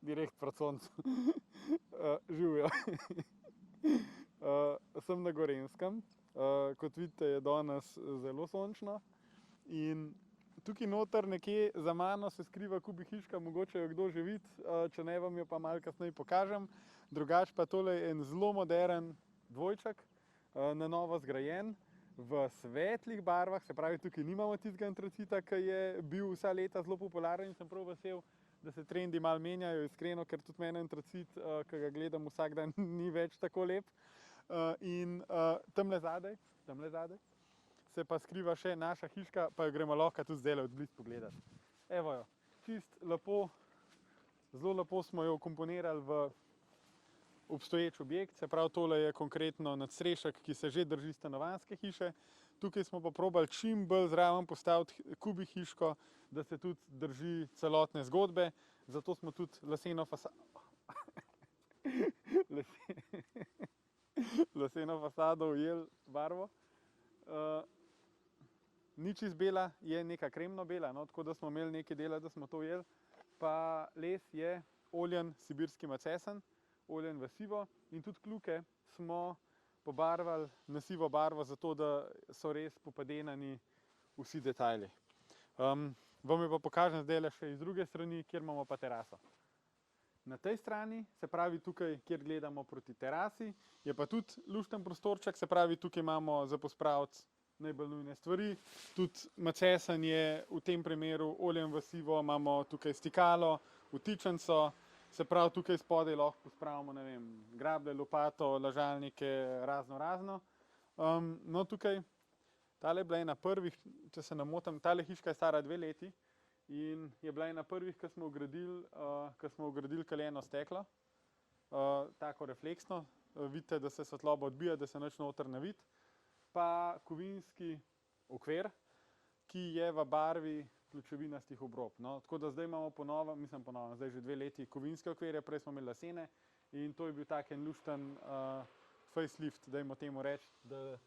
direkt pred soncem. Živijo. Sem na Gorenjskem. Kot vidite, je danes zelo sončno. In tukaj noter nekje za mano se skriva Kubi hiška, mogoče jo kdo že vidi, če ne, vam jo pa malo kasneje pokažem. Drugače pa tole je en zelo moderen dvojček, na novo zgrajen, v svetlih barvah, se pravi, tukaj nimamo tistega antracita, ki je bil vsa leta zelo popularen in sem prav vesel, da se trendi malo menjajo, iskreno, ker tudi meni antracit, ki ga gledam vsak dan, ni več tako lep. In tamle zadaj se pa skriva še naša hiška, pa jo gremo lahko tudi zdajle od blizu pogledati. Evo jo, čist lepo, zelo lepo smo jo komponirali v obstoječ objekt, se pravi, tole je konkretno nadstrešek, ki se že drži stanovanjske hiše. Tukaj smo pa probali čim bolj zraven postaviti Kubi hiško, da se tudi drži celotne zgodbe, zato smo tudi leseno fasado ujeli barvo. Ni čist bela, je neka kremno bela, no, tako da smo imeli nekaj dela, da smo to ujeli. Pa les je oljen sibirski macesen, oljen v sivo, in tudi kljuke smo pobarvali na sivo barvo, zato da so res popadenani vsi detajli. Vam jo pa pokažem zdajle še iz druge strani, kjer imamo pa teraso. Na tej strani, se pravi tukaj, kjer gledamo proti terasi, je pa tudi lušten prostorček, se pravi, tukaj imamo za pospraviti najbolj nujne stvari. Tudi macesen je v tem primeru oljen v sivo, imamo tukaj stikalo, vtičnico, se pravi, tukaj spodaj lahko pospravimo, ne vem, grablje, lopato, lažalnike, razno. No, tukaj, tale je bila ena prvih, če se ne motim, tale hiška je stara 2 leti in je bila ena prvih, ko smo vgradili kaljeno steklo, tako refleksno, vidite, da se svetloba odbija, da se nič noter ne vidi, pa kovinski okvir, ki je v barvi pločevinastih obrob. No, tako da zdaj imamo zdaj že 2 leti kovinske okvirje, prej smo imeli lesene in to je bil tak en lušten facelift, dajmo temu reči, da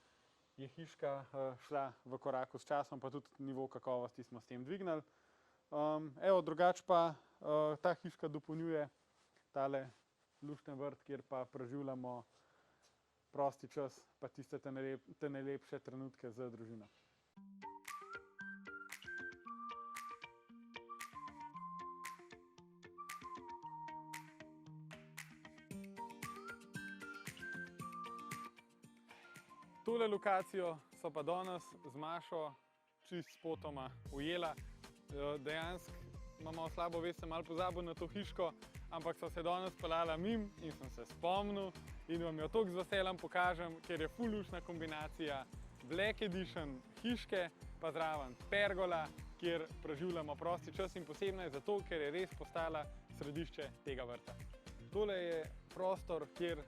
je hiška šla v koraku s časom, pa tudi nivo kakovosti smo s tem dvignili. Evo, drugače pa ta hiška dopolnjuje tale lušten vrt, kjer pa preživljamo prosti čas, pa tiste te najlepše trenutke z družino. Tole lokacijo so pa danes z Mašo čist spotoma ujela. Dejansko imamo slabo vest, sem malo pozabil na to hiško, ampak so se danes peljala mimo in sem se spomnil in vam jo toliko z veseljem pokažem, ker je ful luštna kombinacija Black Edition hiške, pa zraven pergola, kjer preživljamo prosti čas in posebno je zato, ker je res postala središče tega vrta. Tole je prostor, kjer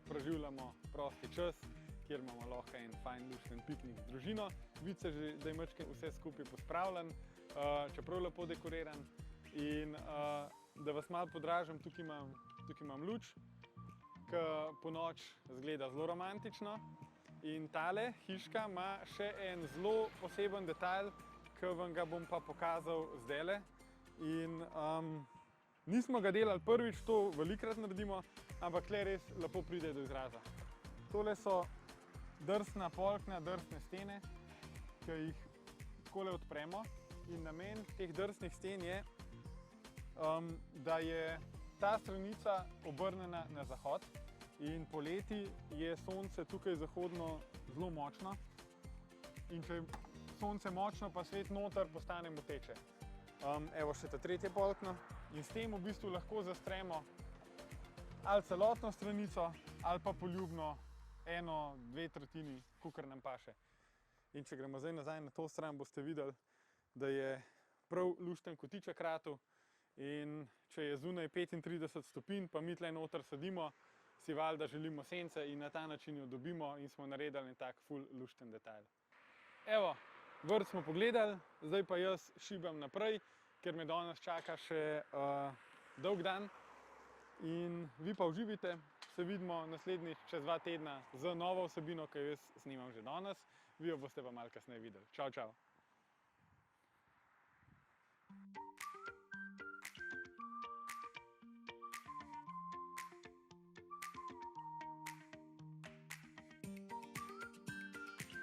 preživljamo prosti čas, kjer imamo lahko en fajn lušten piknik z družino. Vidi se že, da je majčkeno vse skupaj pospravljen, čeprav lepo dekoriran. In da vas malo podražim, tukaj imam luč, ki ponoči izgleda zelo romantično. In tale hiška ima še en zelo poseben detajl, ki vam ga bom pa pokazal zdajle. In nismo ga delali prvič, to velikokrat naredimo, ampak tle res lepo pride do izraza. Tole so drsna polkna, drsne stene, ki jih takole odpremo. In namen teh drsnih sten je, da je ta stranica obrnjena na zahod in poleti je sonce tukaj zahodno zelo močno. In če je sonce močno, pa svet noter postane moteče. Evo še ta tretje polkno. In s tem v bistvu lahko zastremo ali celotno stranico, ali pa poljubno 1-2 tretjini, kakor nam paše. In če gremo zdaj nazaj na to stran, boste videli, da je prav lušten kotiček ratal. In če je zunaj 35 stopinj, pa mi tle noter sedimo, si valjda želimo sence in na ta način jo dobimo in smo naredili en tak ful lušten detajl. Evo, vrt smo pogledali, zdaj pa jaz šibam naprej, ker me danes čaka še dolg dan. In vi pa uživajte, se vidimo naslednjič čez 2 tedna z novo vsebino, ki jo jaz snimam že danes. Vi jo boste pa malo kasneje videli. Čau, čau!